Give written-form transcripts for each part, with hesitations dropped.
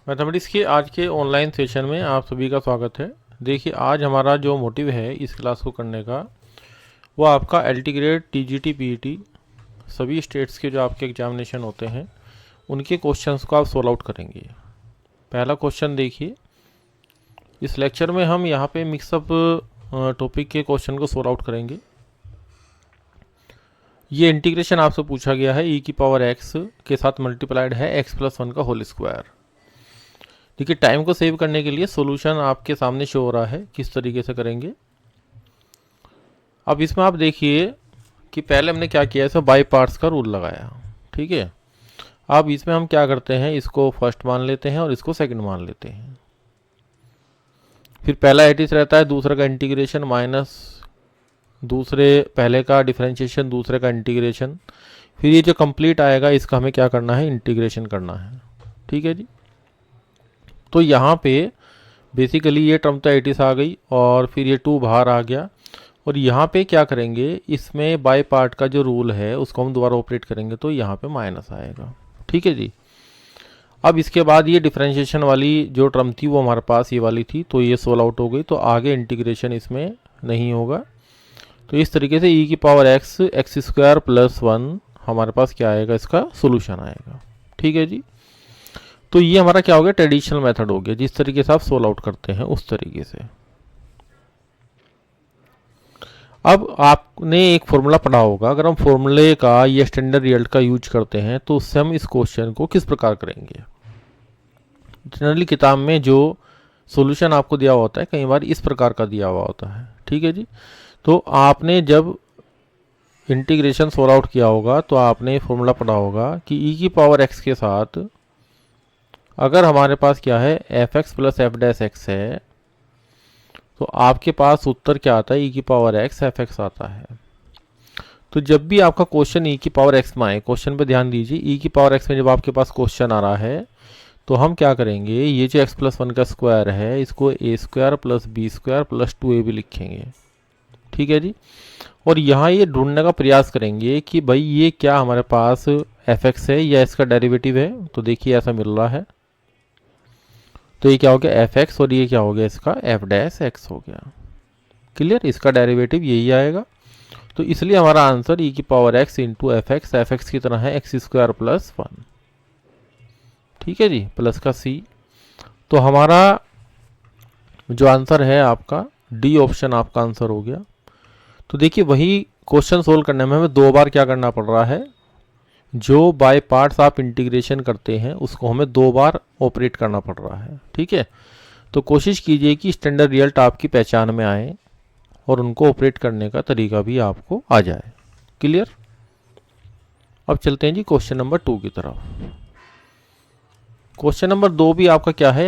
Mathematics के आज के ऑनलाइन सेशन में आप सभी का स्वागत है। देखिए, आज हमारा जो मोटिव है इस क्लास को करने का वो आपका एलटी ग्रेड, टीजीटी, पीईटी सभी स्टेट्स के जो आपके एग्जामिनेशन होते हैं उनके क्वेश्चंस को आप सोल्व आउट करेंगे। पहला क्वेश्चन देखिए, इस लेक्चर में हम यहाँ पे मिक्सअप टॉपिक के क्वेश्चन को सोल्व आउट करेंगे। ये इंटीग्रेशन आपसे पूछा गया है ई की पावर एक्स के साथ मल्टीप्लाइड है एक्स प्लस वन का होल स्क्वायर। देखिए, टाइम को सेव करने के लिए सॉल्यूशन आपके सामने शो हो रहा है, किस तरीके से करेंगे। अब इसमें आप देखिए कि पहले हमने क्या किया, इसमें बाई पार्ट्स का रूल लगाया, ठीक है। अब इसमें हम क्या करते हैं, इसको फर्स्ट मान लेते हैं और इसको सेकंड मान लेते हैं। फिर पहला एटिस रहता है, दूसरे का इंटीग्रेशन माइनस दूसरे पहले का डिफरेंशिएशन, दूसरे का इंटीग्रेशन। फिर ये जो कंप्लीट आएगा इसका हमें क्या करना है, इंटीग्रेशन करना है, ठीक है जी। तो यहाँ पे बेसिकली ये टर्म तो 80 आ गई और फिर ये 2 बाहर आ गया। और यहाँ पे क्या करेंगे, इसमें बाय पार्ट का जो रूल है उसको हम दोबारा ऑपरेट करेंगे तो यहाँ पे माइनस आएगा, ठीक है जी। अब इसके बाद ये डिफरेंशिएशन वाली जो टर्म थी वो हमारे पास ये वाली थी, तो ये सोल्व आउट हो गई, तो आगे इंटीग्रेशन इसमें नहीं होगा। तो इस तरीके से ई की power x x square plus 1 हमारे पास क्या आएगा, इसका सोल्यूशन आएगा, ठीक है जी। तो ये हमारा क्या हो गया, ट्रेडिशनल मेथड हो गया, जिस तरीके से आप सोल्व आउट करते हैं उस तरीके से। अब आपने एक फॉर्मूला पढ़ा होगा, अगर हम फॉर्मूले का या स्टैंडर्ड रिजल्ट का यूज करते हैं तो उससे हम इस क्वेश्चन को किस प्रकार करेंगे। जनरली किताब में जो सॉल्यूशन आपको दिया हुआ होता है कई बार इस प्रकार का दिया हुआ होता है, ठीक है जी। तो आपने जब इंटीग्रेशन सोल्व आउट किया होगा तो आपने फॉर्मूला पढ़ा होगा कि ई की पावर एक्स के साथ अगर हमारे पास क्या है, F x plus F dash x है, तो आपके पास उत्तर क्या आता है, ई की पावर एक्स एफ एक्स आता है। तो जब भी आपका क्वेश्चन ई की पावर एक्स में आए, क्वेश्चन पे ध्यान दीजिए, ई की पावर एक्स में जब आपके पास क्वेश्चन आ रहा है तो हम क्या करेंगे, ये जो एक्स प्लस वन का स्क्वायर है इसको A square plus B square plus 2a भी लिखेंगे, ठीक है जी। और यहाँ ये ढूंढने का प्रयास करेंगे कि भाई ये क्या हमारे पास एफ एक्स है या इसका डेरिवेटिव है। तो देखिए ऐसा मिल रहा है, तो ये क्या हो गया एफ एक्स और ये क्या हो गया, इसका एफ डैश एक्स हो गया। क्लियर, इसका डेरिवेटिव यही आएगा। तो इसलिए हमारा आंसर ई की power x into F x की तरह है एक्स स्क्वायर प्लस 1, ठीक है जी, प्लस का सी। तो हमारा जो आंसर है आपका डी ऑप्शन आपका आंसर हो गया। तो देखिए, वही क्वेश्चन सोल्व करने में हमें 2 बार क्या करना पड़ रहा है, जो बाय पार्ट्स आप इंटीग्रेशन करते हैं उसको हमें 2 बार ऑपरेट करना पड़ रहा है, ठीक है। तो कोशिश कीजिए कि स्टैंडर्ड रिजल्ट आपकी पहचान में आए और उनको ऑपरेट करने का तरीका भी आपको आ जाए। क्लियर। अब चलते हैं जी क्वेश्चन नंबर 2 की तरफ। क्वेश्चन नंबर 2 भी आपका क्या है,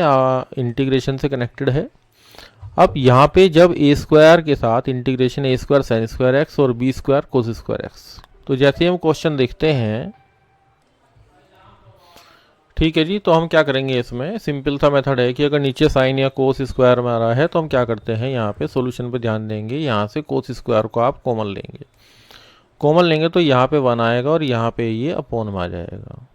इंटीग्रेशन से कनेक्टेड है। अब यहाँ पे जब ए स्क्वायर के साथ integration a square sine square x और b square cos square x, तो जैसे हम क्वेश्चन देखते हैं, ठीक है जी, तो हम क्या करेंगे, इसमें सिंपल सा मेथड है कि अगर नीचे साइन या कोस स्क्वायर में आ रहा है तो हम क्या करते हैं, यहाँ पे सॉल्यूशन पे ध्यान देंगे, यहाँ से कोस स्क्वायर को आप कॉमन लेंगे, कॉमन लेंगे तो यहाँ पे 1 आएगा और यहाँ पे ये अपॉन में आ जाएगा।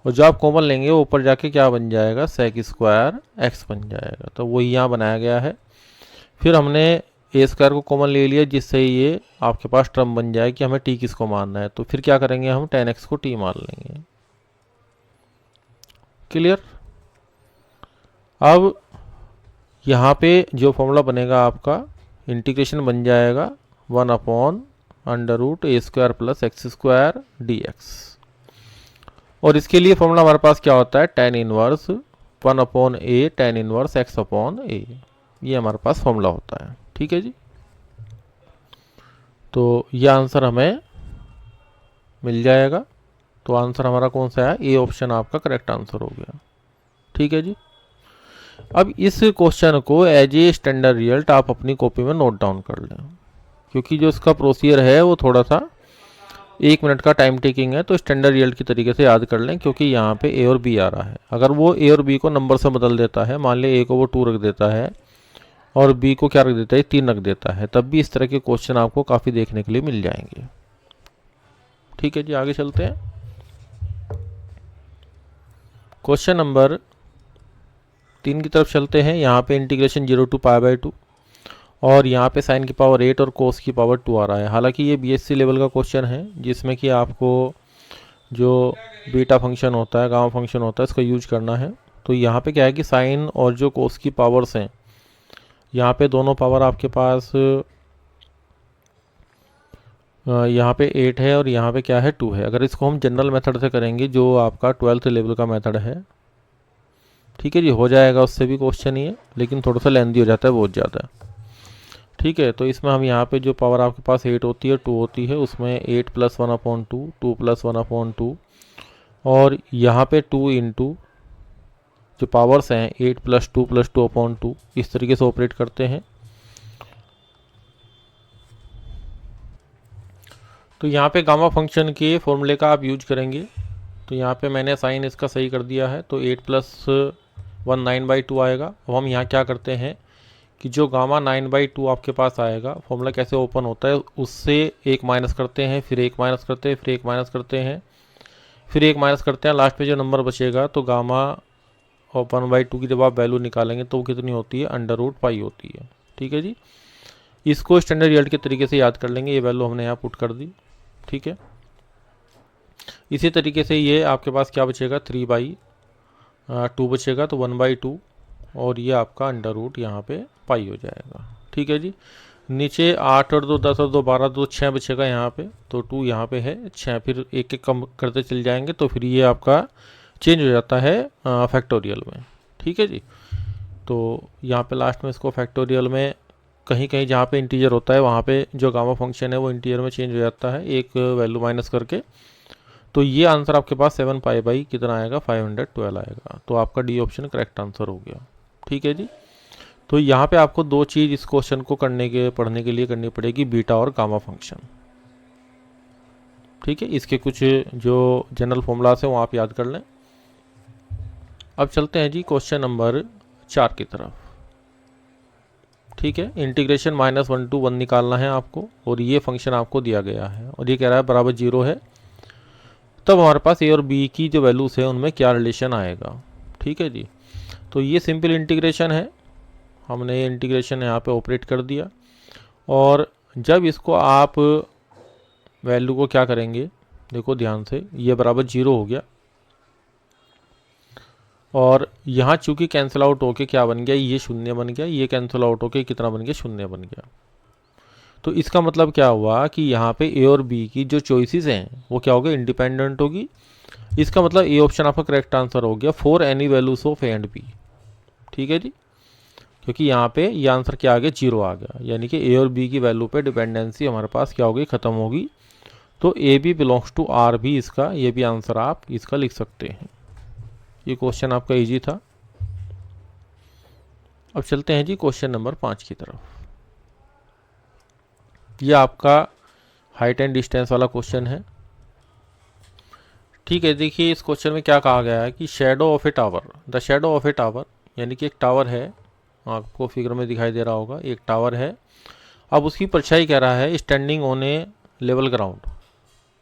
और जो आप कॉमन लेंगे वो ऊपर जाके क्या बन जाएगा, सेक स्क्वायर एक्स बन जाएगा। तो वही यहाँ बनाया गया है। फिर हमने ए स्क्वायर को कॉमन ले लिया, जिससे ये आपके पास टर्म बन जाए कि हमें टी किसको मानना है। तो फिर क्या करेंगे, हम tan x को टी मान लेंगे। क्लियर। अब यहाँ पे जो फॉर्मूला बनेगा आपका, इंटीग्रेशन बन जाएगा 1 upon under root A square plus X square D X. और इसके लिए फॉर्मूला हमारे पास क्या होता है, tan इनवर्स 1 अपॉन ए tan इनवर्स एक्स अपॉन ए, ये हमारे पास फॉर्मूला होता है, ठीक है जी। तो ये आंसर हमें मिल जाएगा। तो आंसर हमारा कौन सा है, ए ऑप्शन आपका करेक्ट आंसर हो गया, ठीक है जी। अब इस क्वेश्चन को एज ए स्टैंडर्ड रिजल्ट आप अपनी कॉपी में नोट डाउन कर लें, क्योंकि जो इसका प्रोसीजर है वो थोड़ा सा 1 मिनट का टाइम टेकिंग है। तो स्टैंडर्ड रिजल्ट की तरीके से याद कर लें, क्योंकि यहाँ पे ए और बी आ रहा है। अगर वो ए और बी को नंबर से बदल देता है, मान लिया ए को वो 2 रख देता है और बी को क्या रख देता है, 3 रख देता है, तब भी इस तरह के क्वेश्चन आपको काफ़ी देखने के लिए मिल जाएंगे, ठीक है जी। आगे चलते हैं। क्वेश्चन नंबर 3 की तरफ चलते हैं। यहाँ पे इंटीग्रेशन 0 टू π/2 और यहाँ पे साइन की पावर 8 और कोस की पावर 2 आ रहा है। हालांकि ये बीएससी लेवल का क्वेश्चन है जिसमें कि आपको जो बीटा फंक्शन होता है, गामा फंक्शन होता है, इसका यूज करना है। तो यहाँ पे क्या है कि साइन और जो कोस की पावर्स हैं, यहाँ पे दोनों पावर आपके पास यहाँ पे 8 है और यहाँ पे क्या है 2 है। अगर इसको हम जनरल मेथड से करेंगे जो आपका 12th लेवल का मेथड है, ठीक है जी, हो जाएगा, उससे भी क्वेश्चन ही है, लेकिन थोड़ा सा लेंदी हो जाता है, बहुत ज़्यादा। ठीक है, तो इसमें हम यहाँ पे जो पावर आपके पास 8 होती है, 2 होती है, उसमें 8 + 1/2, 2 + 1/2 और यहाँ पे 2 इंटू जो पावर्स हैं 8 + 2 + 2/2, इस तरीके से ऑपरेट करते हैं। तो यहाँ पे गामा फंक्शन के फॉर्मूले का आप यूज करेंगे। तो यहाँ पे मैंने साइन इसका सही कर दिया है, तो 8 + 1 9/2 आएगा। अब हम यहाँ क्या करते हैं कि जो गामा 9/2 आपके पास आएगा, फॉर्मूला कैसे ओपन होता है, उससे 1 माइनस करते हैं, फिर 1 माइनस करते हैं, फिर 1 माइनस करते हैं, फिर 1 माइनस करते हैं, लास्ट में जो नंबर बचेगा तो गामा और 1/2 की जब आप वैल्यू निकालेंगे तो वो कितनी होती है, √π होती है। ठीक है जी, इसको स्टैंडर्ड रिजल्ट के तरीके से याद कर लेंगे। ये वैल्यू हमने यहाँ पुट कर दी। ठीक है, इसी तरीके से ये आपके पास क्या बचेगा, 3/2 बचेगा, तो 1/2 और ये आपका √ यहाँ पे पाई हो जाएगा। ठीक है जी, नीचे 8 और 2 10 और 2 12, 2 6 बचेगा यहाँ पे, तो 2 यहाँ पे है, 6 फिर एक एक कम करते चल जाएंगे, तो फिर ये आपका चेंज हो जाता है फैक्टोरियल में। ठीक है जी, तो यहाँ पे लास्ट में इसको फैक्टोरियल में कहीं कहीं जहाँ पे इंटीजर होता है वहाँ पे जो गामा फंक्शन है वो इंटीजर में चेंज हो जाता है एक वैल्यू माइनस करके। तो ये आंसर आपके पास 7π/ कितना आएगा, 512 आएगा। तो आपका डी ऑप्शन करेक्ट आंसर हो गया। ठीक है जी, तो यहाँ पे आपको 2 चीज़ इस क्वेश्चन को पढ़ने के लिए करनी पड़ेगी, बीटा और गामा फंक्शन। ठीक है, इसके कुछ जो जनरल फॉर्मूलास है वो आप याद कर लें। अब चलते हैं जी क्वेश्चन नंबर 4 की तरफ। ठीक है, इंटीग्रेशन -1 to 1 निकालना है आपको और ये फंक्शन आपको दिया गया है और ये कह रहा है बराबर 0 है। तब हमारे पास ए और बी की जो वैल्यूज़ है उनमें क्या रिलेशन आएगा। ठीक है जी, तो ये सिंपल इंटीग्रेशन है, हमने इंटीग्रेशन यहाँ पे ऑपरेट कर दिया और जब इसको आप वैल्यू को क्या करेंगे, देखो ध्यान से, ये बराबर 0 हो गया और यहाँ चूंकि कैंसिल आउट होके क्या बन गया, ये 0 बन गया, ये कैंसिल आउट होके कितना बन गया, 0 बन गया। तो इसका मतलब क्या हुआ कि यहाँ पे ए और बी की जो चॉइसेस हैं वो क्या होगी, इंडिपेंडेंट होगी। इसका मतलब ए ऑप्शन आपका करेक्ट आंसर हो गया for any values of a and b. ठीक है जी, क्योंकि यहाँ पे ये आंसर क्या आ गया, 0 आ गया, यानी कि ए और बी की वैल्यू पे डिपेंडेंसी हमारे पास क्या होगी, ख़त्म होगी। तो a b belongs to R भी इसका, ये भी आंसर आप इसका लिख सकते हैं। ये क्वेश्चन आपका इजी था। अब चलते हैं जी क्वेश्चन नंबर 5 की तरफ। ये आपका हाइट एंड डिस्टेंस वाला क्वेश्चन है। ठीक है, देखिए इस क्वेश्चन में क्या कहा गया है कि shadow of A tower, the shadow of A tower, यानी कि एक टावर है, आपको फिगर में दिखाई दे रहा होगा, एक टावर है। अब उसकी परछाई कह रहा है standing on a level ground,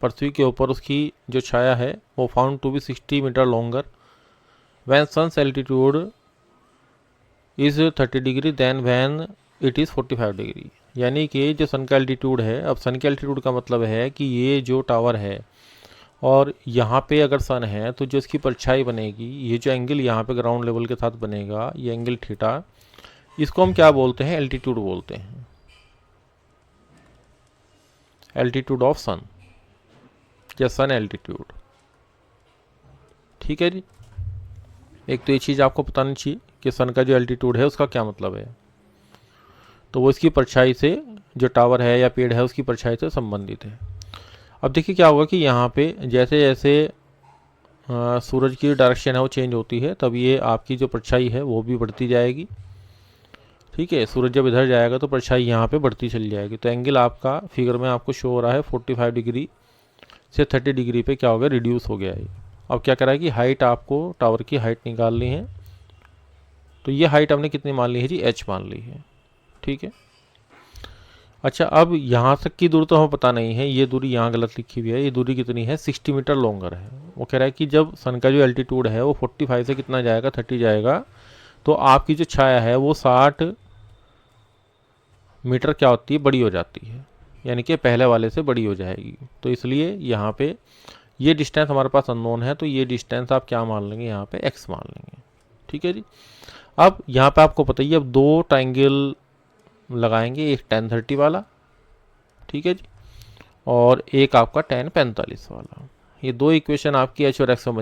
पृथ्वी के ऊपर उसकी जो छाया है वो found to be 60 metre longer when sun's altitude is 30 degree then when it is 45 degree. यानी कि जो सन का एल्टीट्यूड है, अब सन के एल्टीट्यूड का मतलब है कि ये जो टावर है और यहाँ पे अगर सन है तो जो इसकी परछाई बनेगी, ये जो एंगल यहाँ पे ग्राउंड लेवल के साथ बनेगा, ये एंगल थीटा, इसको हम क्या बोलते हैं, एल्टीट्यूड बोलते हैं, एल्टीट्यूड ऑफ सन या सन एल्टीट्यूड। ठीक है जी, एक तो ये चीज़ आपको बतानी चाहिए कि सन का जो एल्टीट्यूड है उसका क्या मतलब है, तो वो इसकी परछाई से, जो टावर है या पेड़ है उसकी परछाई से संबंधित है। अब देखिए क्या होगा कि यहाँ पे जैसे जैसे सूरज की डायरेक्शन है वो चेंज होती है, तब ये आपकी जो परछाई है वो भी बढ़ती जाएगी। ठीक है, सूरज जब इधर जाएगा तो परछाई यहाँ पे बढ़ती चली जाएगी। तो एंगल आपका फिगर में आपको शो हो रहा है 45 डिग्री से 30 डिग्री पे क्या हो गया, रिड्यूस हो गया है। अब क्या करा है कि हाइट, आपको टावर की हाइट निकालनी है। तो ये हाइट हमने कितनी मान ली है जी, h मान ली है। ठीक है, अच्छा अब यहाँ तक की दूरी तो हमें पता नहीं है, ये दूरी यहाँ गलत लिखी हुई है, ये दूरी कितनी है, 60 मीटर लॉन्गर है। वो कह रहा है कि जब सन का जो एल्टीट्यूड है वो 45 से कितना जाएगा, 30 जाएगा, तो आपकी जो छाया है वो 60 मीटर क्या होती है, बड़ी हो जाती है, यानी कि पहले वाले से बड़ी हो जाएगी। तो इसलिए यहाँ पे ये डिस्टेंस हमारे पास अननोन है, तो ये डिस्टेंस आप क्या मान लेंगे, यहाँ पे x मान लेंगे। ठीक है जी। अब यहाँ पे आपको पता ही, अब दो ट्राइंगल लगाएंगे, एक tan 30 वाला, ठीक है जी, और एक आपका tan 45 वाला। ये दो इक्वेशन आपकी h और x में बन